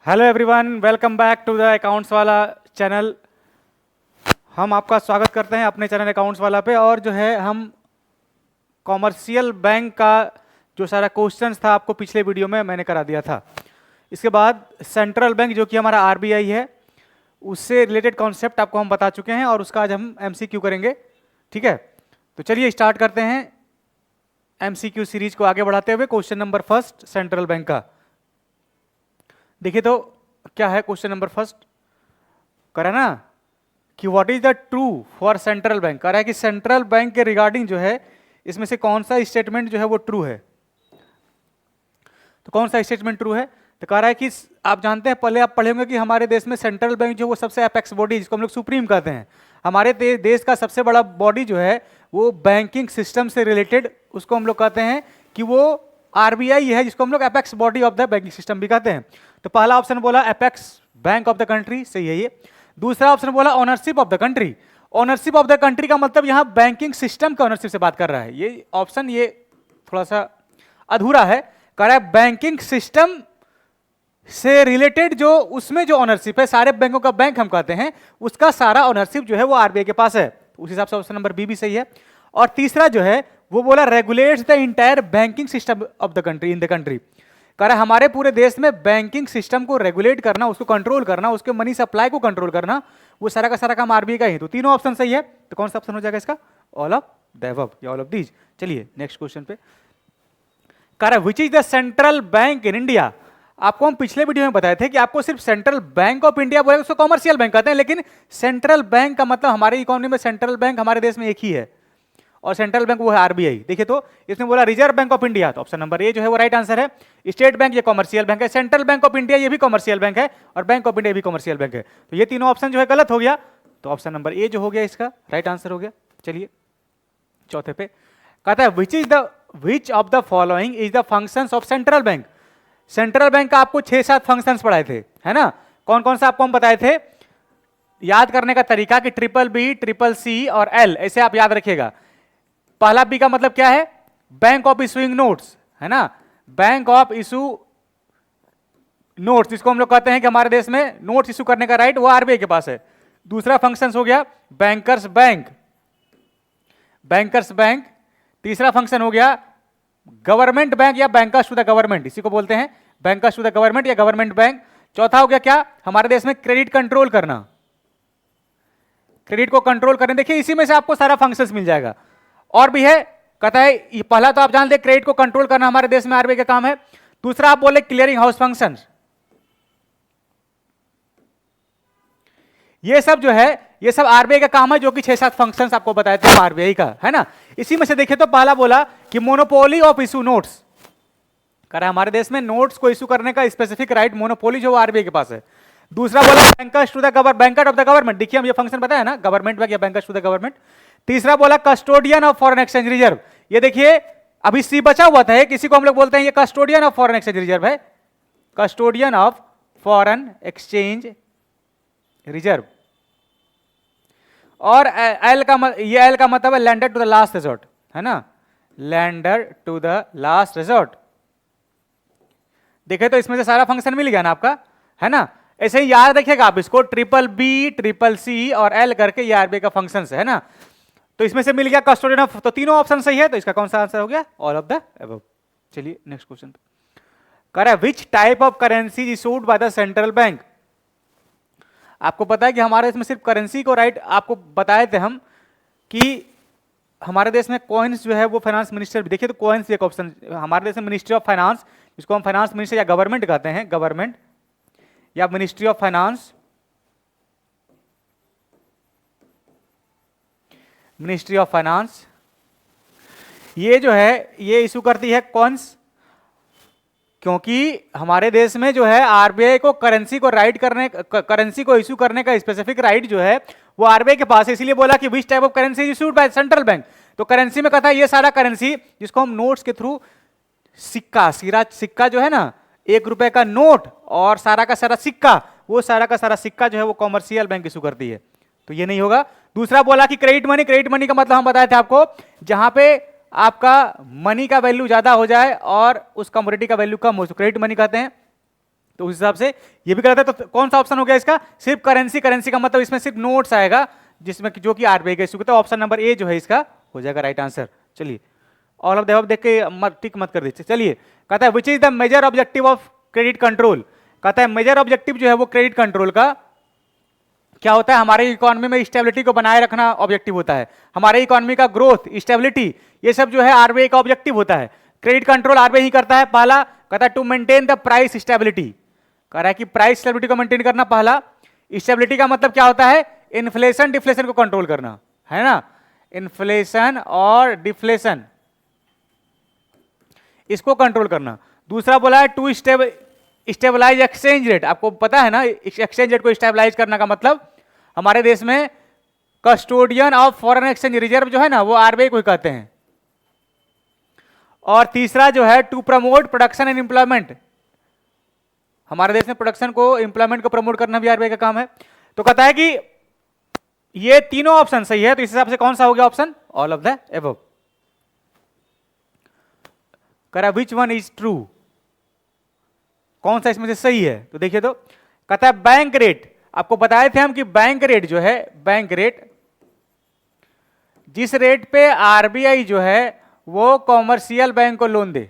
Hello everyone, welcome back to the accounts वाला channel. हम आपका स्वागत करते हैं अपने चैनल अकाउंट्स वाला पे। और जो है हम कॉमर्शियल बैंक का जो सारा क्वेश्चंस था आपको पिछले वीडियो में मैंने करा दिया था। इसके बाद सेंट्रल बैंक जो कि हमारा आरबीआई है उससे रिलेटेड कॉन्सेप्ट आपको हम बता चुके हैं और उसका आज हम एमसीक्यू करेंगे। ठीक है, तो चलिए स्टार्ट करते हैं एमसीक्यू सीरीज को आगे बढ़ाते हुए। Question number first central bank का देखिए तो क्या है। क्वेश्चन नंबर फर्स्ट करा ना कि what is the true for central bank. कह रहा है कि सेंट्रल बैंक के रिगार्डिंग जो है इसमें से कौन सा स्टेटमेंट जो है वो ट्रू है। तो कौन सा स्टेटमेंट ट्रू है? तो कह रहा है कि आप जानते हैं, पहले आप पढ़े होंगे कि हमारे देश में सेंट्रल बैंक जो वो सबसे अपेक्स बॉडी जिसको हम लोग सुप्रीम कहते हैं, हमारे देश का सबसे बड़ा बॉडी जो है वो बैंकिंग सिस्टम से रिलेटेड उसको हम लोग कहते हैं कि वो आरबीआई है, जिसको हम लोग apex body of the banking system भी कहते हैं। तो पहला ऑप्शन बोला apex bank of the country, सही है ये। दूसरा ऑप्शन बोला ownership of the country. Ownership of the country का मतलब यहां बैंकिंग सिस्टम का ओनरशिप से बात कर रहा है। ये ऑप्शन ये थोड़ा सा अधूरा है। कह रहा है बैंकिंग सिस्टम से रिलेटेड जो उसमें जो ओनरशिप है, सारे बैंकों का बैंक हम कहते हैं, उसका सारा ओनरशिप जो है वो आरबीआई के पास है। उस हिसाब से ऑप्शन नंबर बी भी सही है। और तीसरा जो है वो बोला regulates the entire banking system of the country in the country. कह रहा है हमारे पूरे देश में बैंकिंग सिस्टम को रेगुलेट करना, उसको कंट्रोल करना, उसके मनी सप्लाई को कंट्रोल करना, वो सारा का सारा काम आरबीआई का ही। तो तीनों ऑप्शन सही है। तो कौन सा ऑप्शन हो जाएगा इसका? ऑल ऑफ द अबव या ऑल ऑफ दीज। चलिए नेक्स्ट क्वेश्चन पे। कह रहा है which is the central bank in India. आपको हम पिछले वीडियो में बताए थे कि आपको सिर्फ सेंट्रल बैंक ऑफ इंडिया बोले उसको कॉमर्शियल बैंक कहते हैं, लेकिन सेंट्रल बैंक का मतलब हमारे इकोनॉमी में सेंट्रल बैंक हमारे देश में एक ही है और सेंट्रल बैंक वो है आरबीआई। देखिए तो इसमें बोला रिजर्व बैंक ऑफ इंडिया, तो ऑप्शन नंबर ए जो है वो राइट आंसर है। स्टेट बैंक ये कॉमर्शियल बैंक है, सेंट्रल बैंक ऑफ इंडिया ये भी कॉमर्शियल बैंक है और बैंक ऑफ इंडिया भी कॉमर्शियल बैंक है। तो ये तीनों ऑप्शन जो है गलत हो गया। तो ऑप्शन नंबर ए जो हो गया इसका राइट आंसर हो गया। चलिए चौथे पे कहता है which of the following is the functions of central bank. Central bank का आपको 6-7 फंक्शंस पढ़ाए थे, है ना। कौन कौन सा आपको हम बताए थे? याद करने का तरीका कि ट्रिपल बी, ट्रिपल सी और एल, ऐसे आप याद रखिएगा। पहला बी का मतलब क्या है? बैंक ऑफ इशूइंग नोट्स, है ना। बैंक ऑफ इशू नोट्स, जिसको हम लोग कहते हैं कि हमारे देश में नोट्स इशू करने का राइट वो आरबीआई के पास है। दूसरा फंक्शन हो गया बैंकर्स बैंक, बैंकर्स बैंक। तीसरा फंक्शन हो गया गवर्नमेंट बैंक या बैंकर्स टू द गवर्नमेंट, इसी को बोलते हैं बैंकर्स टू द गवर्नमेंट या गवर्नमेंट बैंक। चौथा हो गया क्या? हमारे देश में क्रेडिट कंट्रोल करना, क्रेडिट को कंट्रोल करना। देखिए इसी में से आपको सारा फंक्शंस मिल जाएगा। और भी है, कहता है ये पहला तो आप जानते क्रेडिट को कंट्रोल करना हमारे देश में आरबीआई का काम है। दूसरा आप बोले क्लियरिंग हाउस फंक्शन। ये सब जो है ये सब आरबीआई का काम है, जो कि 6-7 फंक्शंस आपको बताए थे आरबीआई का, है ना। इसी में से देखिए तो पहला बोला कि मोनोपोली ऑफ इशू नोट्स। कह रहा है हमारे देश में नोट्स को इशू करने का स्पेसिफिक राइट मोनोपोली जो आरबीआई के पास है। दूसरा बोला bankers to the bank of the government. देखिए हम ये फंक्शन बताया ना, गवर्नमेंट बैंक या बैंकर्स टू द गवर्नमेंट। तीसरा बोला custodian of foreign exchange reserve. ये देखिए अभी सी बचा हुआ था, किसी को हम लोग बोलते हैं ये custodian of foreign exchange reserve है, custodian of foreign exchange reserve. और एल का मतलब है lender to the last resort, है ना, lender to the last resort. देखे तो इसमें से सारा फंक्शन मिल गया ना आपका, है ना। ऐसे ही याद रखिएगा आप इसको, ट्रिपल बी, ट्रिपल सी और एल करके ये आरबीआई का फंक्शन है ना। तो इसमें से मिल गया कस्टोडियन ऑफ, तो तीनों ऑप्शन सही है। तो इसका कौन सा आंसर हो गया? All of the above. चलिए नेक्स्ट क्वेश्चन पे कह रहा है which type of currency is issued by the central bank. आपको पता है कि हमारे इसमें सिर्फ करेंसी को राइट आपको बताए थे हम कि हमारे देश में कॉइन्स जो है वो फाइनेंस मिनिस्टर, देखिए तो कॉइन्स एक ऑप्शन हमारे देश में मिनिस्ट्री ऑफ फाइनेंस, जिसको हम फाइनेंस मिनिस्टर या गवर्नमेंट कहते हैं, गवर्नमेंट या ministry of finance, ministry of finance, ये जो है ये इशू करती है कॉइन्स। क्योंकि हमारे देश में जो है आरबीआई को करेंसी को राइट करने, करेंसी को इशू करने का स्पेसिफिक राइट जो है वो आरबीआई के पास है। इसलिए बोला कि which type of currency is issued by central bank. तो करेंसी में कहता है ये सारा करेंसी जिसको हम नोट्स के थ्रू, सिक्का, सिक्का जो है ना, 1 रुपए का नोट और सारा का सारा सिक्का, वो सारा का सारा सिक्का जो है वो कॉमर्शियल बैंक इशू करती है। तो ये नहीं होगा। दूसरा बोला कि क्रेडिट मनी, क्रेडिट मनी का मतलब हम बताए थे आपको, जहां पे आपका मनी का वैल्यू ज्यादा हो जाए और उस कमोडिटी का वैल्यू कम हो, तो क्रेडिट मनी कहते हैं। तो उस हिसाब से ये भी गलत है। तो कौन सा ऑप्शन हो गया इसका? सिर्फ करेंसी। करेंसी का मतलब इसमें सिर्फ नोट्स आएगा, जिसमें जो कि आरबीआई का इशू करता है। ऑप्शन नंबर ए जो है इसका हो जाएगा राइट आंसर। चलिए, ऑल ऑफ द अबव देख के टिक मत कर दीजिए। चलिए, कहता है which is the major objective of credit control. कहता है मेजर ऑब्जेक्टिव जो है वो क्रेडिट कंट्रोल का क्या होता है? हमारे इकोनॉमी में स्टेबिलिटी को बनाए रखना ऑब्जेक्टिव होता है। हमारे इकोनॉमी का ग्रोथ, स्टेबिलिटी, ये सब जो है आरबीआई का ऑब्जेक्टिव होता है। क्रेडिट कंट्रोल आरबीआई ही करता है। पहला कहता है to maintain the price stability, कह रहा है कि प्राइस स्टेबिलिटी को मेंटेन करना। पहला स्टेबिलिटी का मतलब क्या होता है? इन्फ्लेशन डिफ्लेशन को कंट्रोल करना, है ना? इन्फ्लेशन और डिफ्लेशन इसको कंट्रोल करना। दूसरा बोला है टू स्टेबलाइज एक्सचेंज रेट। आपको पता है ना एक्सचेंज रेट को स्टेबलाइज करने का मतलब? हमारे देश में custodian of foreign exchange reserve जो है ना वो आरबीआई को कहते हैं। और तीसरा जो है to promote production and employment. हमारे देश में प्रोडक्शन को, एम्प्लॉयमेंट को प्रमोट करना भी आरबीआई का काम है। तो कहता है कि ये तीनों ऑप्शन सही है। तो इस हिसाब से कौन सा हो गया option? All of the above. करा विच वन इज ट्रू, कौन सा इसमें से सही है? तो देखिए, तो कहता है बैंक रेट। आपको बताए थे हम कि बैंक रेट जो है, बैंक रेट जिस रेट पे आरबीआई जो है वो कॉमर्शियल बैंक को लोन दे,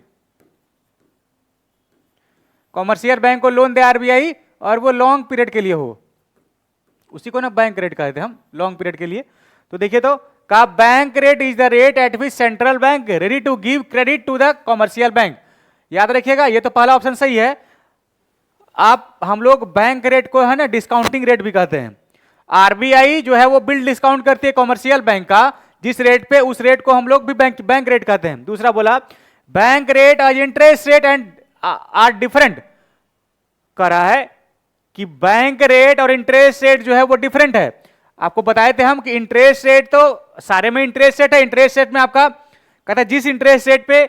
कॉमर्शियल बैंक को लोन दे आरबीआई, और वो लॉन्ग पीरियड के लिए हो, उसी को ना बैंक रेट कहते हैं हम, लॉन्ग पीरियड के लिए। तो देखिए, तो का bank rate is the rate at which central bank ready to give credit to the commercial bank. याद रखिएगा, ये तो पहला ऑप्शन सही है। हम लोग बैंक रेट को है ना डिस्काउंटिंग रेट भी कहते हैं। आरबीआई जो है वो बिल डिस्काउंट करती है कॉमर्शियल बैंक का, जिस रेट पे, उस रेट को हम लोग भी बैंक रेट कहते हैं। दूसरा बोला bank rate as interest rate and are different, कह रहा है कि बैंक रेट और इंटरेस्ट रेट जो है वो डिफरेंट है। आपको बताए थे हम कि इंटरेस्ट रेट तो सारे में इंटरेस्ट रेट है। इंटरेस्ट रेट में आपका कहता है जिस इंटरेस्ट रेट पे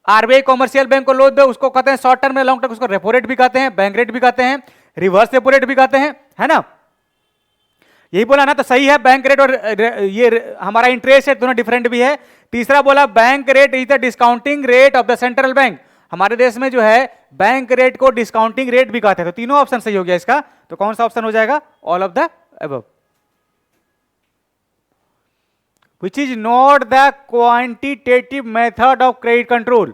आरबीआई कॉमर्शियल बैंक को लोन दे उसको कहते हैं शॉर्ट टर्म में, लॉन्ग टर्म उसको रेपो रेट भी कहते हैं, बैंक रेट भी कहते हैं, रिवर्स रेपो रेट भी कहते हैं, है ना? यही बोला ना, तो सही है। बैंक रेट और ये हमारा इंटरेस्ट रेट दोनों डिफरेंट भी है। तीसरा बोला bank rate is the discounting rate of the central bank. हमारे देश में जो है बैंक रेट को डिस्काउंटिंग रेट भी कहते हैं। तो तीनों ऑप्शन सही हो गया इसका। तो कौन सा ऑप्शन हो जाएगा? All of the above. Which is not the quantitative method of credit control।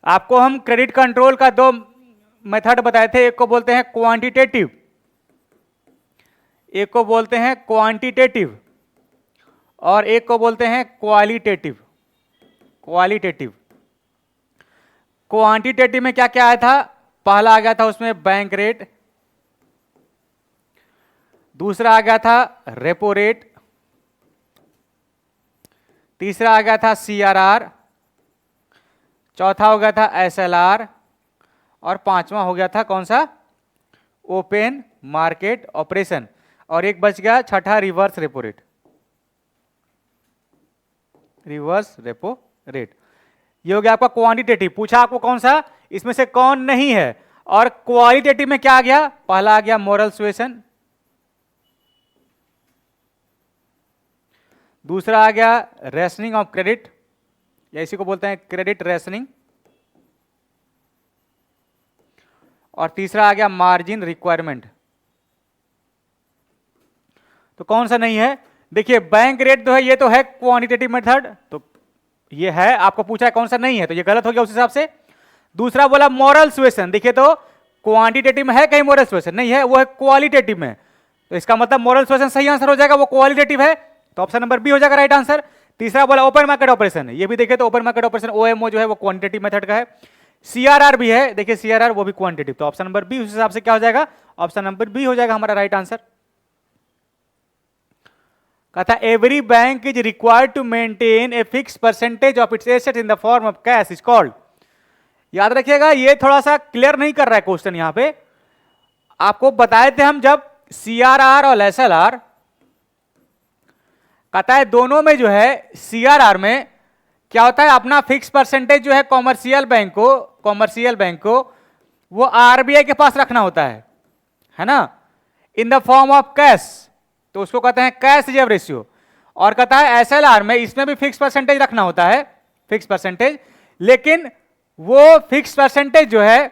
आपको हम क्रेडिट कंट्रोल का दो मेथड बताए थे, एक को बोलते हैं क्वांटिटेटिव, एक को बोलते हैं क्वांटिटेटिव, और एक को बोलते हैं क्वालिटेटिव। क्वालिटेटिव, क्वांटिटेटिव में क्या क्या आया था? पहला आ गया था उसमें बैंक रेट, दूसरा आ गया था रेपो रेट, तीसरा आ गया था सीआरआर, चौथा हो गया था एसएलआर, और पांचवा हो गया था कौन सा? ओपन मार्केट ऑपरेशन, और एक बच गया छठा reverse repo rate. Reverse repo rate ये हो गया आपका क्वांटिटेटिव। पूछा आपको कौन सा इसमें से कौन नहीं है। और क्वालिटेटिव में क्या आ गया? पहला आ गया मोरल सुएशन, दूसरा आ गया रेशनिंग ऑफ क्रेडिट, या इसी को बोलते हैं क्रेडिट रेशनिंग, और तीसरा आ गया मार्जिन रिक्वायरमेंट। तो कौन सा नहीं है? देखिए बैंक रेट जो है ये तो है क्वांटिटेटिव मेथड, तो ये है। आपको पूछा है कौन सा नहीं है, तो ये गलत हो गया उस हिसाब से। दूसरा बोला मोरल सुएशन, देखिए तो क्वांटिटेटिव में है कहीं मोरल सुएशन? नहीं है, वो है क्वालिटेटिव में। तो इसका मतलब मोरल सुएशन सही आंसर हो जाएगा, वो क्वालिटेटिव है। तो ऑप्शन नंबर बी हो जाएगा राइट आंसर। तीसरा बोला ओपन मार्केट ऑपरेशन, ये भी देखिए तो ओपन मार्केट ऑपरेशन ओएमओ जो है वो क्वांटिटेटिव मेथड का है। सीआरआर भी है, देखिए सीआरआर वो भी क्वांटिटेटिव। तो ऑप्शन नंबर बी उस हिसाब से क्या हो जाएगा? ऑप्शन नंबर बी हो जाएगा हमारा राइट आंसर। कहता every bank is required to maintain a fix percentage of its asset in the form of cash is called. याद रखिएगा ये थोड़ा सा क्लियर नहीं कर रहा है क्वेश्चन। यहां पे आपको बताए थे हम जब सीआरआर और एसएलआर, कहता है दोनों में जो है सीआरआर में क्या होता है, अपना फिक्स परसेंटेज जो है कॉमर्शियल बैंक को वो आरबीआई के पास रखना होता है ना, इन द फॉर्म ऑफ कैश, तो उसको कहते हैं कैश रिजर्व रेशियो। और कहता है एसएलआर में इसमें भी फिक्स परसेंटेज रखना होता है, फिक्स परसेंटेज, लेकिन वो फिक्स परसेंटेज जो है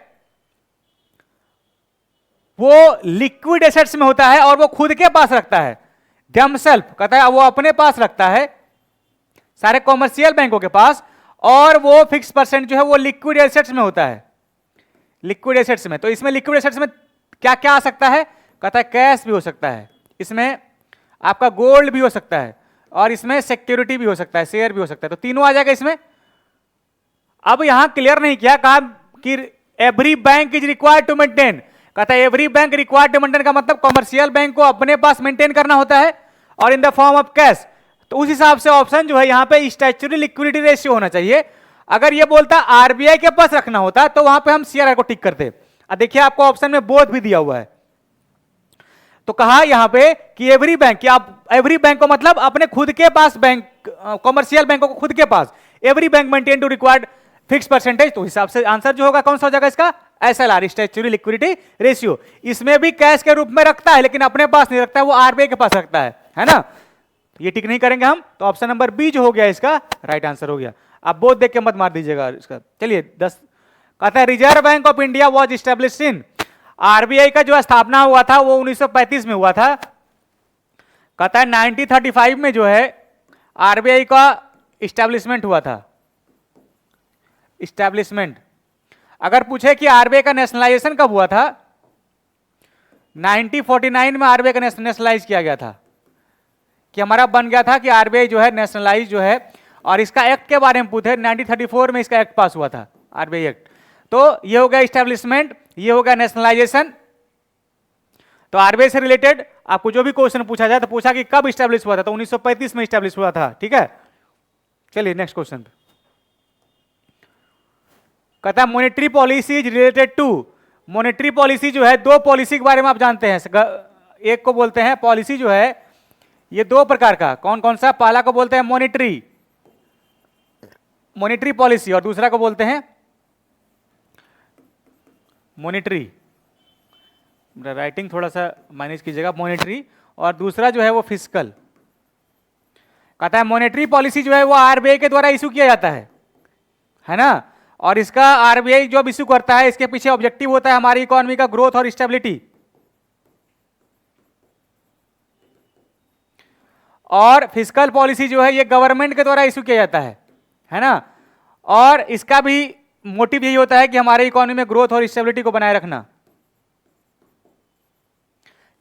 वो लिक्विड एसेट्स में होता है और वो खुद के पास रखता है, देमसेल्फ कहता है वो अपने पास रखता है सारे कॉमर्शियल बैंकों के पास, और वो फिक्स परसेंट जो है वो लिक्विड एसेट्स में होता है, लिक्विड एसेट्स में। तो इसमें लिक्विड एसेट्स में क्या क्या आ सकता है, कहता है कैश भी हो सकता है, इसमें आपका गोल्ड भी हो सकता है, और इसमें सिक्योरिटी भी हो सकता है, शेयर भी हो सकता है, तो तीनों आ जाएगा इसमें। अब यहां क्लियर नहीं किया, कहा कि every bank is required to maintain, कहता है every bank required to maintain का मतलब कॉमर्शियल बैंक को अपने पास मेंटेन करना होता है और इन द फॉर्म ऑफ कैश। तो उस हिसाब से ऑप्शन जो है यहां पे स्टैट्यूटरी लिक्विडिटी रेशियो होना चाहिए। अगर ये बोलता आरबीआई के पास रखना होता तो वहां पे हम सीआरआर को टिक करते। अब देखिए आपको ऑप्शन में बोथ भी दिया हुआ है, तो कहा यहां पे कि एवरी बैंक, कि आप एवरी बैंक को मतलब अपने खुद के पास बैंक, कॉमर्शियल बैंकों को खुद के पास, every bank maintain to required fix percentage. तो हिसाब से आंसर जो होगा कौन सा हो जाएगा इसका, एसएलआर, स्टैट्यूटरी लिक्विडिटी रेशियो। इसमें भी कैश के रूप में रखता है लेकिन अपने पास नहीं रखता है, वो आरबीआई के पास रखता है ना। ये टिक नहीं करेंगे हम, तो ऑप्शन नंबर बी जो हो गया इसका राइट आंसर हो गया। आप बोथ देख के मत मार दीजिएगा इसका। चलिए 10 कहता है reserve bank of India was established in, RBI का जो स्थापना हुआ था वो 1935 में हुआ था। कहता है 1935 में जो है आरबीआई का एस्टैब्लिशमेंट हुआ था, एस्टैब्लिशमेंट। अगर पूछे कि आरबीआई का नेशनलाइजेशन कब हुआ था, 1949 में आरबीआई का नेशनलाइज किया गया था, कि हमारा बन गया था कि आरबीआई जो है नेशनलाइज जो है। और इसका एक्ट के बारे में पूछे 1934 में इसका एक्ट पास हुआ था, आरबीआई एक्ट। तो ये हो गया एस्टैब्लिशमेंट, ये हो गया नेशनलाइजेशन। तो आरबीआई से रिलेटेड आपको जो भी क्वेश्चन पूछा जाए तो पूछा कि कब एस्टैब्लिश हुआ था, तो 1935 में एस्टैब्लिश हुआ था। ठीक है, चलिए नेक्स्ट क्वेश्चन पे। कहता है monetary policy is related to, monetary policy जो है दो पॉलिसी के बारे में आप जानते हैं, एक को बोलते हैं पॉलिसी जो है ये दो प्रकार का, कौन कौन सा, पहला को बोलते हैं मॉनेटरी, मॉनेटरी पॉलिसी, और दूसरा को बोलते हैं मॉनेटरी, राइटिंग थोड़ा सा मैनेज कीजिएगा, मॉनेटरी, और दूसरा जो है वो फिस्कल। कहता है मॉनेटरी पॉलिसी जो है वो आरबीआई के द्वारा इशू किया जाता है ना, और इसका आरबीआई जो इशू करता है इसके पीछे ऑब्जेक्टिव होता है हमारी इकोनॉमी का ग्रोथ और स्टेबिलिटी। और फिस्कल पॉलिसी जो है ये गवर्नमेंट के द्वारा इशू किया जाता है ना, और इसका भी मोटिव यही होता है कि हमारे इकोनॉमी में ग्रोथ और स्टेबिलिटी को बनाए रखना।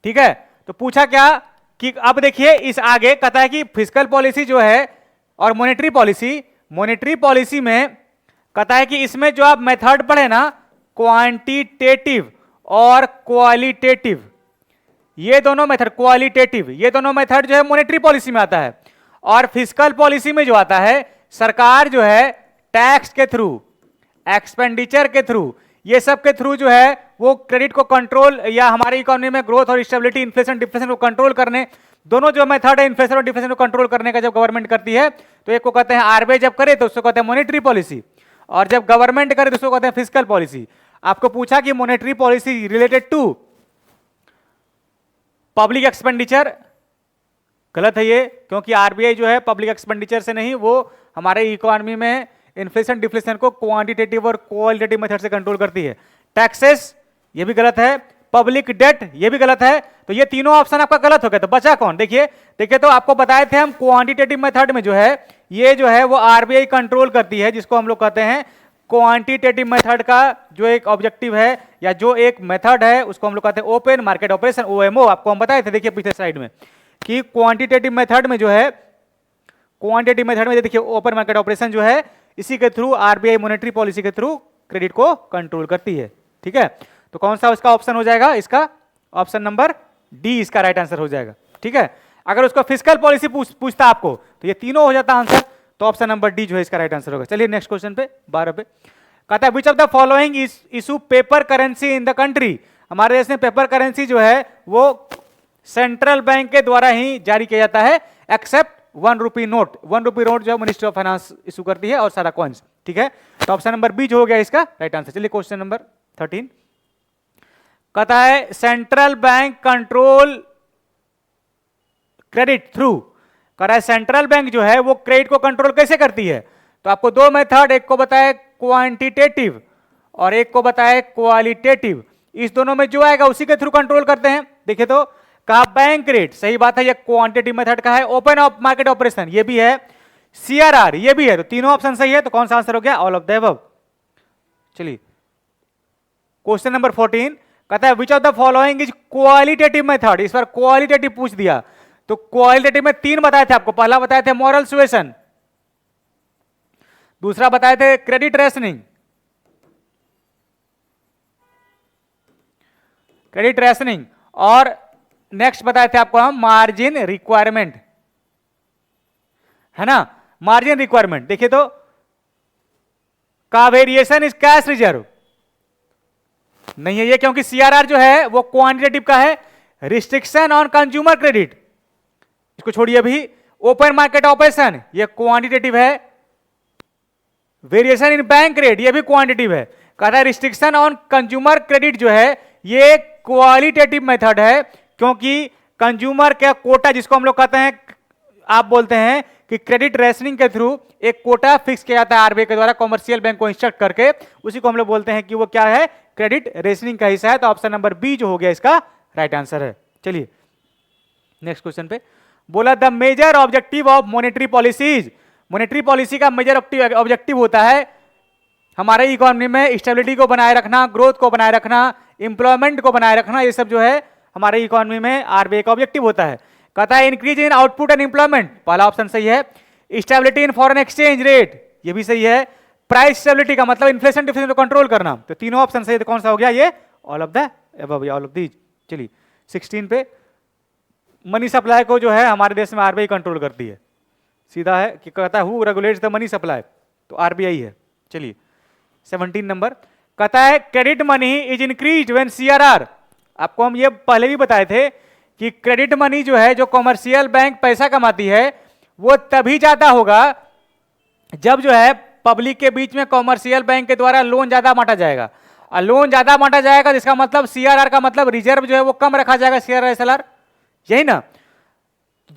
ठीक है, तो पूछा क्या कि अब देखिए इस आगे कहता है कि फिस्कल पॉलिसी जो है और मॉनेटरी पॉलिसी, मॉनेटरी पॉलिसी में कहता है कि इसमें जो आप मेथड पढ़े ना, क्वांटिटेटिव और क्वालिटेटिव, ये दोनों मेथड, क्वालिटेटिव, ये दोनों मेथड जो है मॉनेटरी पॉलिसी में आता है। और फिस्कल पॉलिसी में जो आता है सरकार जो है टैक्स के थ्रू, एक्सपेंडिचर के थ्रू, ये सब के थ्रू जो है वो क्रेडिट को कंट्रोल या हमारी इकोनॉमी में ग्रोथ और स्टेबिलिटी, इन्फ्लेशन डिफ्लेशन को कंट्रोल करने, दोनों जो मेथड है इन्फ्लेशन और डिफ्लेशन को कंट्रोल करने का जब गवर्नमेंट करती है तो एक को कहते हैं आरबीआई जब करे तो उसको कहते हैं मॉनेटरी पॉलिसी, और जब गवर्नमेंट करे तो उसको कहते हैं फिस्कल पॉलिसी। आपको पूछा कि monetary policy related to public expenditure, गलत है ये, क्योंकि आरबीआई जो है पब्लिक एक्सपेंडिचर से नहीं, वो हमारे इकोनॉमी में इन्फ्लेशन डिफ्लेशन को क्वांटिटेटिव और क्वालिटेटिव मेथड से कंट्रोल करती है। टैक्सेस, ये भी गलत है, पब्लिक डेट, ये भी गलत है। तो ये तीनों ऑप्शन आपका गलत हो गया, तो बचा कौन, देखिए तो आपको बताए थे हम क्वांटिटेटिव मेथड में जो है ये जो है वो आरबीआई कंट्रोल करती है, जिसको हम लोग कहते हैं क्वांटिटेटिव मेथड का जो एक ऑब्जेक्टिव है या जो एक मेथड है उसको हम लोग कहते हैं ओपन मार्केट ऑपरेशन, ओएमओ। आपको हम बताए थे देखिए पिछले स्लाइड में कि क्वांटिटेटिव मेथड में जो है, क्वांटिटेटिव मेथड में देखिए ओपन मार्केट ऑपरेशन जो है इसी के थ्रू आरबीआई मॉनेटरी पॉलिसी के थ्रू क्रेडिट को कंट्रोल करती है। ठीक है, तो कौन सा उसका ऑप्शन हो जाएगा, इसका ऑप्शन नंबर डी इसका राइट आंसर हो जाएगा। ठीक है, अगर उसको फिस्कल पॉलिसी पूछता आपको तो ये तीनों हो जाता आंसर, तो ऑप्शन नंबर डी जो है इसका राइट आंसर होगा। चलिए नेक्स्ट क्वेश्चन पे 12 पे कहता है which of the following issue paper currency in the country, हमारे देश में पेपर करेंसी जो है वो सेंट्रल बैंक के द्वारा ही जारी किया जाता है, except 1 rupee note. 1 rupee note जो है मिनिस्ट्री ऑफ फाइनेंस इशू करती है और सारा कॉइन्स। ठीक है, तो ऑप्शन नंबर बी जो हो गया इसका राइट आंसर। चलिए क्वेश्चन नंबर 13 कहता है central bank control credit through, कह रहा है सेंट्रल बैंक जो है वो क्रेडिट को कंट्रोल कैसे करती है। तो आपको दो मेथड, एक को बताया क्वांटिटेटिव और एक को बताया क्वालिटेटिव। इस दोनों में जो आएगा उसी के थ्रू कंट्रोल करते हैं। देखिए तो कहा बैंक रेट, सही बात है, ये क्वांटिटी मेथड का है। ओपन ऑफ मार्केट ऑपरेशन ये भी है, सीआरआर ये भी है, तो तीनों ऑप्शन सही है। तो कौन सा आंसर हो गया? All of the above. चलिए क्वेश्चन नंबर 14 कहता है which of the following is qualitative method. इस बार क्वालिटेटिव पूछ दिया, तो क्वालिटेटिव में 3 बताए थे आपको। पहला बताए थे मॉरल सुएशन, दूसरा बताए थे क्रेडिट रेशनिंग, और नेक्स्ट बताए थे आपको हम मार्जिन रिक्वायरमेंट, है ना। मार्जिन रिक्वायरमेंट देखिए तो का वेरिएशन इज कैश रिजर्व नहीं है ये, क्योंकि सीआरआर जो है वो क्वांटिटेटिव का है। रिस्ट्रिक्शन ऑन कंज्यूमर क्रेडिट इसको छोड़िए अभी। ओपन मार्केट ऑपरेशन ये क्वांटिटेटिव है। वेरिएशन इन बैंक रेट ये भी क्वांटिटेटिव है। कहता है रिस्ट्रिक्शन ऑन कंज्यूमर क्रेडिट जो है ये क्वालिटेटिव मेथड है, क्योंकि कंज्यूमर का कोटा जिसको हम लोग कहते हैं, आप बोलते हैं कि क्रेडिट रेशनिंग के थ्रू एक कोटा फिक्स किया जाता है आरबीआई के द्वारा कॉमर्शियल बैंक को इंस्ट्रक्ट करके, उसी को हम लोग बोलते हैं कि वो क्या है? क्रेडिट रेशनिंग का हिस्सा है। तो ऑप्शन नंबर बी जो हो गया इसका राइट आंसर है। चलिए नेक्स्ट क्वेश्चन पे बोला the major objective of monetary policies. Monetary policy का मेजर ऑब्जेक्टिव होता है हमारे इकोनॉमी में स्टेबिलिटी को बनाए रखना, ग्रोथ को बनाए रखना, एम्प्लॉयमेंट को बनाए रखना, ये सब जो है हमारे इकोनॉमी में आरबीआई का ऑब्जेक्टिव होता है। कहता है increase in output and employment, पहला ऑप्शन सही है। Stability in foreign exchange rate ये भी सही है। प्राइस स्टेबिलिटी का मतलब इन्फ्लेशन डिफ्लेशन को कंट्रोल करना, तो तीनों ऑप्शन सही है। तो कौन सा हो गया? ये all of the above, all of these. चलिए 16 पे मनी सप्लाई को जो है हमारे देश में आरबीआई कंट्रोल करती है, सीधा है कि कहता है who regulates the money supply, तो आरबीआई है। चलिए 17 नंबर कहता है credit money is increased when CRR. आपको हम ये पहले भी बताए थे कि क्रेडिट मनी जो है, जो कॉमर्शियल बैंक पैसा कमाती है, वो तभी ज्यादा होगा जब जो है पब्लिक के बीच में कॉमर्शियल बैंक के द्वारा लोन ज्यादा बांटा जाएगा। और लोन ज्यादा बांटा जाएगा जिसका मतलब सीआरआर का मतलब रिजर्व जो है वो कम रखा जाएगा, सीआरआर एसएलआर, यही ना।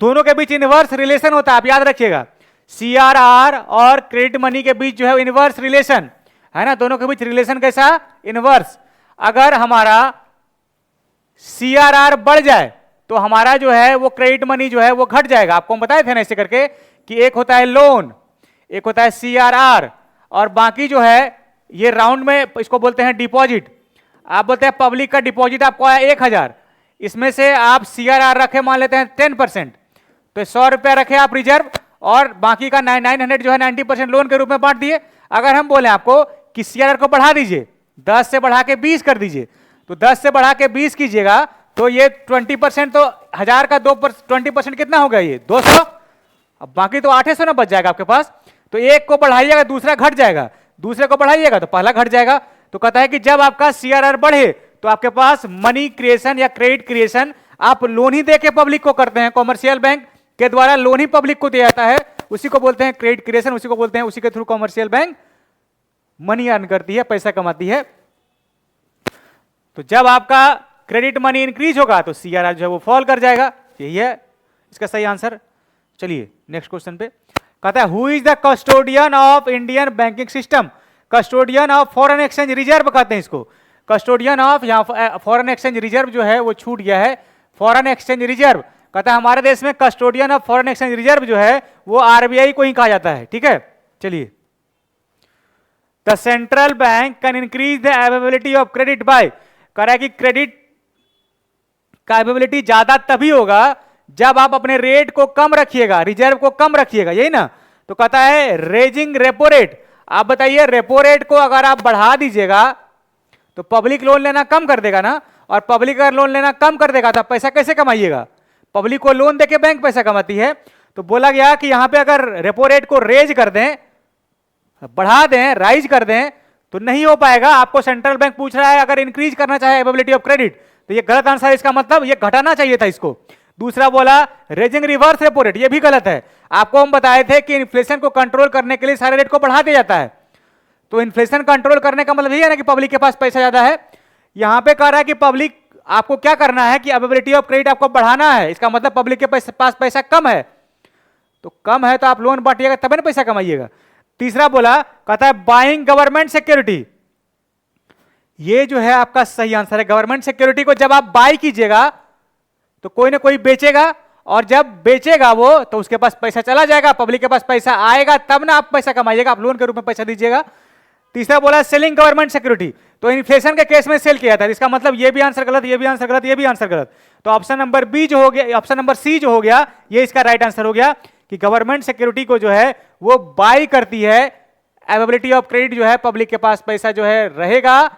दोनों के बीच इनवर्स रिलेशन होता है, आप याद रखिएगा। सीआरआर और क्रेडिट मनी के बीच जो है इनवर्स रिलेशन है ना, दोनों के बीच रिलेशन कैसा? इनवर्स। अगर हमारा सीआरआर बढ़ जाए तो हमारा जो है वो क्रेडिट मनी जो है वो घट जाएगा। आपको हम बताए थे ना ऐसे करके कि एक होता है लोन, एक होता है सीआरआर, और बाकी जो है ये राउंड में इसको बोलते हैं डिपॉजिट। आप बोलते हैं पब्लिक का डिपॉजिट आपको आया 1000, इसमें से आप सीआरआर रखे मान लेते हैं 10%, तो 100 रुपया रखे आप रिजर्व, और बाकी का 900 जो है 90% लोन के रूप में बांट दिए। अगर हम बोले आपको कि सीआरआर को बढ़ा दीजिए, 10 से बढ़ा के 20 कर दीजिए, तो 10 से बढ़ा के 20 कीजिएगा तो ये 20%, तो 1000 का 20% कितना होगा? ये 200। अब बाकी तो 800 ना बच जाएगा आपके पास। तो एक को बढ़ाइएगा दूसरा घट जाएगा, दूसरे को बढ़ाइएगा तो पहला घट जाएगा। तो कहता है कि जब आपका सीआरआर बढ़े तो आपके पास मनी क्रिएशन या क्रेडिट क्रिएशन, आप लोन ही देके पब्लिक को करते हैं, कॉमर्शियल बैंक के द्वारा लोन ही पब्लिक को दिया जाता है, उसी को बोलते हैं क्रेडिट क्रिएशन, उसी को बोलते हैं, उसी के through commercial bank money earn करती है, पैसा कमाती है। तो जब आपका क्रेडिट मनी इंक्रीज होगा तो सीआरआर जो है वो फॉल कर जाएगा, यही है इसका सही आंसर। चलिए नेक्स्ट क्वेश्चन पे कहता है who is the custodian of Indian banking system. Custodian of foreign exchange reserve कहते हैं इसको। कस्टोडियन ऑफ, यहाँ फॉरेन एक्सचेंज रिजर्व जो है वो छूट गया है, फॉरेन एक्सचेंज रिजर्व। कहता है हमारे देश में custodian of foreign exchange reserve जो है वो आरबीआई को ही कहा जाता है, ठीक है। चलिए the central bank can increase the availability of credit by, कह रहा है कि क्रेडिट का अवेलेबिलिटी ज्यादा तभी होगा जब आप अपने रेट को कम रखिएगा, रिजर्व को कम रखिएगा, यही ना। तो कहता है रेजिंग रेपो रेट। आप बताइए रेपो रेट को अगर आप बढ़ा दीजिएगा तो पब्लिक लोन लेना कम कर देगा ना, और पब्लिक अगर लोन लेना कम कर देगा तो पैसा कैसे कमाइएगा? पब्लिक को लोन देके बैंक पैसा कमाती है। तो बोला गया कि यहां पे अगर रेपो रेट को रेज कर दें, बढ़ा दें, राइज कर दें, तो नहीं हो पाएगा। आपको सेंट्रल बैंक पूछ रहा है अगर इंक्रीज करना चाहे अवेलेबिलिटी ऑफ क्रेडिट, तो ये गलत आंसर है। इसका मतलब ये घटाना चाहिए था इसको। दूसरा बोला रेजिंग रिवर्स रेपो रेट, ये भी गलत है। आपको हम बताए थे कि इन्फ्लेशन को कंट्रोल करने के लिए सारे रेट को बढ़ा दिया जाता है, तो इन्फ्लेशन कंट्रोल करने का मतलब ये है ना कि पब्लिक के पास पैसा ज्यादा है। यहां पे कह रहा है कि पब्लिक आपको क्या करना है कि अवेलेबिलिटी ऑफ क्रेडिट आपको बढ़ाना है, इसका मतलब पब्लिक के पास पैसा कम है, तो कम है तो आप लोन बांटिएगा तब ना पैसा कमाइएगा। तीसरा बोला कहता है बाइंग गवर्नमेंट सिक्योरिटी, ये जो है आपका सही आंसर है। गवर्नमेंट सिक्योरिटी को जब आप बाय कीजिएगा तो कोई ना कोई बेचेगा, और जब बेचेगा वो तो उसके पास पैसा चला जाएगा, पब्लिक के पास पैसा आएगा, तब ना आप पैसा कमाइएगा, आप लोन के रूप में पैसा दीजिएगा। तीसरा बोला सेलिंग गवर्नमेंट सिक्योरिटी, तो इन्फ्लेशन के केस में सेल किया था, इसका मतलब ये भी आंसर गलत, ये भी आंसर गलत, ये भी आंसर गलत। तो ऑप्शन नंबर बी जो हो गया, ऑप्शन नंबर सी जो हो गया, ये इसका राइट आंसर हो गया कि गवर्नमेंट सिक्योरिटी को जो है वो बाय करती है। अवेलेबिलिटी ऑफ क्रेडिट जो है, पब्लिक के पास पैसा जो है रहेगा,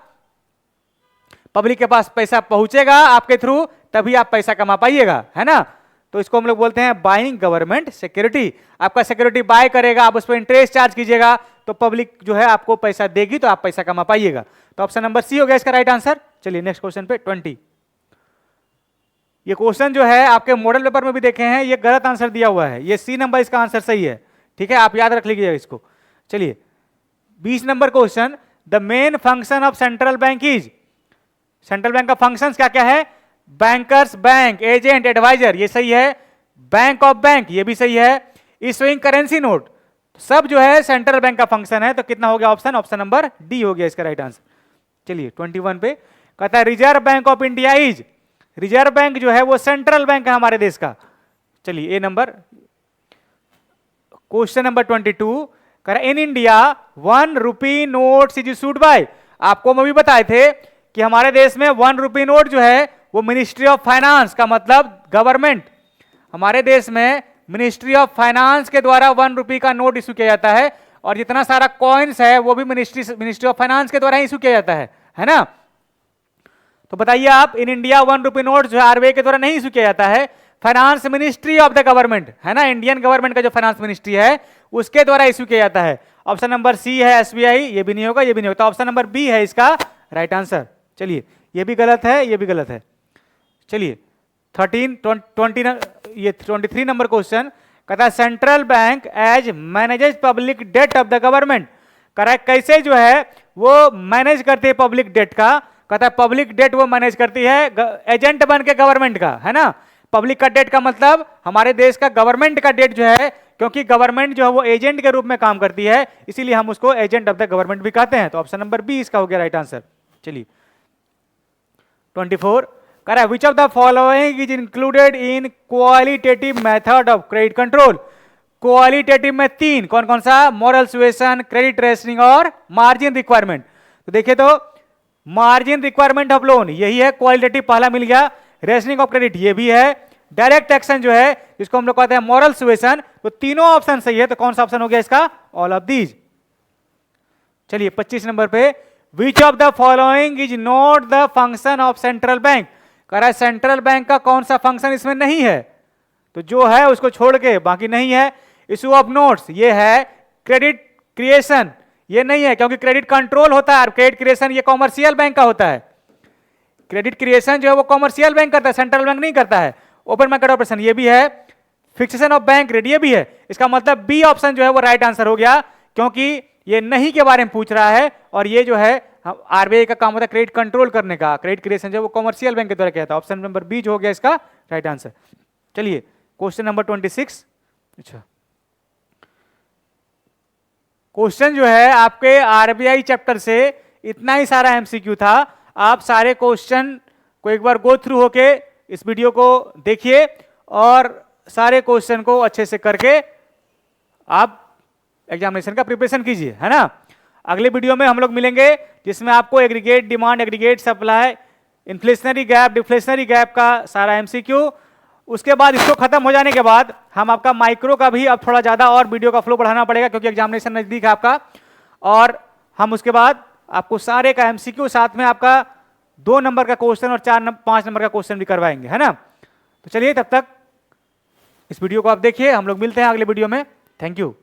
पब्लिक के पास पैसा पहुंचेगा आपके थ्रू, तभी आप पैसा कमा पाइएगा, है ना। तो इसको हम लोग बोलते हैं बाइंग गवर्नमेंट सिक्योरिटी। आपका सिक्योरिटी बाय करेगा, आप उस पर इंटरेस्ट चार्ज कीजिएगा, तो पब्लिक जो है आपको पैसा देगी, तो आप पैसा कमा पाइएगा। तो ऑप्शन नंबर सी हो गया इसका राइट आंसर। चलिए नेक्स्ट क्वेश्चन पे 20। ये क्वेश्चन जो है आपके मॉडल पेपर में भी देखे हैं, ये गलत आंसर दिया हुआ है, ये सी नंबर इसका आंसर सही है, ठीक है, आप याद रख लीजिएगा इसको। चलिए 20 number question, the main function of central bank is, central bank का फंक्शंस क्या क्या है? बैंकर्स बैंक, एजेंट, एडवाइजर, ये सही है। बैंक ऑफ बैंक, ये भी सही है। इशूइंग करेंसी नोट, सब जो है सेंट्रल बैंक का फंक्शन है। तो कितना हो गया ऑप्शन? ऑप्शन नंबर डी हो गया इसका राइट आंसर। चलिए 21 पे कहता है reserve bank of India is, reserve bank जो है वो सेंट्रल बैंक है हमारे देश का। चलिए ए नंबर। क्वेश्चन नंबर 22 कह रहा in India 1 rupee note is issued by, आपको हम अभी बताए थे कि हमारे देश में 1 रुपी नोट जो है वो मिनिस्ट्री ऑफ फाइनेंस का मतलब गवर्नमेंट, हमारे देश में मिनिस्ट्री ऑफ फाइनेंस के द्वारा 1 रुपी का नोट इशू किया जाता है, और जितना सारा कॉइन्स है वो भी मिनिस्ट्री ऑफ फाइनेंस के द्वारा इशू किया जाता है ना। तो बताइए आप, इन इंडिया 1 रुपी नोट जो है आरबीआई के द्वारा नहीं इशू किया जाता है, finance ministry of the government, है ना, इंडियन गवर्नमेंट का जो फाइनेंस मिनिस्ट्री है उसके द्वारा इशू किया जाता है। ऑप्शन नंबर सी है एसबीआई, ये भी नहीं होगा, ये भी नहीं होगा, तो ऑप्शन नंबर बी है इसका राइट आंसर। चलिए ये भी गलत है, ये भी गलत है। चलिए 23 नंबर क्वेश्चन कहता है central bank as manages public debt of the government, कह रहा है कैसे जो है वो मैनेज करती है पब्लिक डेट का, कहता है पब्लिक डेट वो मैनेज करती है एजेंट बन के गवर्नमेंट का, है ना। पब्लिक का डेट का मतलब हमारे देश का गवर्नमेंट का डेट जो है, क्योंकि गवर्नमेंट जो है वो एजेंट के रूप में काम करती है, इसीलिए हम उसको एजेंट ऑफ द गवर्नमेंट भी कहते हैं। तो ऑप्शन नंबर बी इसका हो गया राइट आंसर। चलिए 24 कह रहा है which of the following is included in qualitative method of credit control. Qualitative में 3, कौन कौन सा? मॉरल सुएशन, क्रेडिट रेशनिंग और मार्जिन रिक्वायरमेंट। तो देखिए तो मार्जिन रिक्वायरमेंट ऑफ लोन यही है, क्वालिटेटिव पहला मिल गया, रेशनिंग ऑफ क्रेडिट ये भी है, डायरेक्ट एक्शन जो है जिसको हम लोग कहते हैं मॉरल सुएशन, तो तीनों ऑप्शन सही है। तो कौन सा ऑप्शन हो गया इसका? All of these. चलिए 25 नंबर पे which of the following is not the function of central bank, कह रहा है सेंट्रल बैंक का कौन सा फंक्शन इसमें नहीं है, तो जो है उसको छोड़ के बाकी नहीं है। इशू ऑफ नोट्स ये है, क्रेडिट क्रिएशन ये नहीं है क्योंकि क्रेडिट कंट्रोल होता है, क्रेडिट क्रिएशन ये कॉमर्शियल बैंक का होता है, क्रेडिट क्रिएशन जो है वो कॉमर्शियल बैंक करता है, सेंट्रल बैंक नहीं करता है। ओपन मार्केट ऑपरेशन ये भी है, फिक्सेशन ऑफ बैंक रेट ये भी है। इसका मतलब बी ऑप्शन जो है वो राइट आंसर हो गया, क्योंकि ये नहीं के बारे में पूछ रहा है, और ये जो है आरबीआई का काम होता है क्रेडिट कंट्रोल करने का, क्रेडिट क्रिएशन जो है वो कॉमर्शियल बैंक के द्वारा किया था। ऑप्शन नंबर बी जो हो गया इसका राइट आंसर। चलिए क्वेश्चन नंबर 26। अच्छा क्वेश्चन जो है आपके आरबीआई चैप्टर से इतना ही सारा एमसीक्यू था, आप सारे क्वेश्चन को एक बार गो थ्रू होके इस वीडियो को देखिए और सारे क्वेश्चन को अच्छे से करके आप एग्जामिनेशन का प्रिपरेशन कीजिए, है ना। अगले वीडियो में हम लोग मिलेंगे जिसमें आपको aggregate demand, aggregate supply, inflationary gap, deflationary gap का सारा एमसीक्यू। उसके बाद इसको खत्म हो जाने के बाद हम आपका माइक्रो का भी अब थोड़ा ज़्यादा और वीडियो का फ्लो बढ़ाना पड़ेगा क्योंकि एग्जामिनेशन नज़दीक है आपका, और हम उसके बाद आपको सारे का एमसीक्यू साथ में आपका 2 नंबर का क्वेश्चन और 5 नंबर का क्वेश्चन भी करवाएंगे, है ना। तो चलिए तब तक इस वीडियो को आप देखिए, हम लोग मिलते हैं अगले वीडियो में। Thank you.